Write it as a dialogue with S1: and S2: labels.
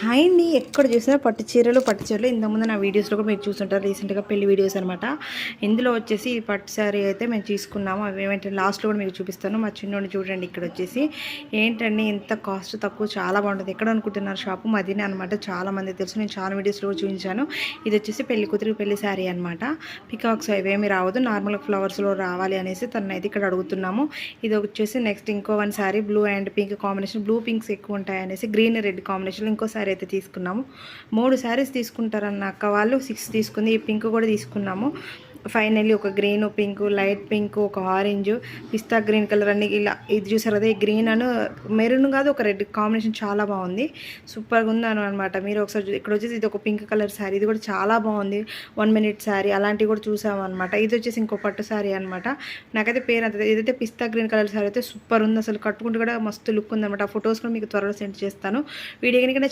S1: Hi అండి, ఎక్కడ చూసినా పట్టు చీరలు ఇంతకుముందు నా వీడియోస్లో కూడా మీరు చూస్తుంటారు. రీసెంట్గా పెళ్లి వీడియోస్ అనమాట. ఇందులో వచ్చేసి ఈ పట్టు శారీ అయితే మేము తీసుకున్నాము. అవి ఏమంటే లాస్ట్లో కూడా మీకు చూపిస్తాను. మా చిన్నోడిని చూడండి, ఇక్కడ వచ్చేసి ఏంటండి ఇంత కాస్ట్ తక్కువ, చాలా బాగుంటుంది. ఎక్కడ అనుకుంటున్నారు షాపు మదీనే అనమాట. చాలా మంది తెలుసు, నేను చాలా వీడియోస్లో కూడా చూపించాను. ఇది వచ్చేసి పెళ్లి కూతురికి పెళ్లి శారీ అనమాట. పికాక్స్ అవేమి రావద్దు, నార్మల్ ఫ్లవర్స్లో రావాలి అనేసి తనైతే ఇక్కడ అడుగుతున్నాము. ఇది వచ్చేసి నెక్స్ట్ ఇంకో one sari blue and pink combination, blue pinks ఎక్కువ ఉంటాయి అనేసి గ్రీన్ రెడ్ కాంబినేషన్ ఇంకో శారీ అయితే తీసుకున్నాము. 3 శారీస్ తీసుకుంటారన్న అక్క వాళ్ళు 6 తీసుకుంది. ఈ పింక్ కూడా తీసుకున్నాము. ఫైనల్లీ ఒక గ్రీన్, పింక్, లైట్ పింక్, ఒక ఆరెంజ్, పిస్తా గ్రీన్ కలర్ అన్ని ఇలా ఇది చూసారు అదే గ్రీన్ అను మెరూన్ కాదు, ఒక రెడ్ కాంబినేషన్ చాలా బాగుంది. సూపర్గా ఉందను అనమాట. మీరు ఒకసారి ఇక్కడ వచ్చేసి ఇది ఒక పింక్ కలర్ శారీ, ఇది కూడా చాలా బాగుంది. 1 మినిట్ శారీ అలాంటివి కూడా చూసాము అనమాట. ఇది వచ్చేసి ఇంకో పట్టు శారీ అనమాట. నాకైతే పేరు అంత ఇదైతే పిస్తా గ్రీన్ కలర్ శారీ అయితే సూపర్ ఉంది. అసలు కట్టుకుంటూ కూడా మస్తు లుక్ ఉందన్నమాట. ఆ ఫొటోస్ కూడా మీకు త్వరలో సెండ్ చేస్తాను. వీడియో కనుక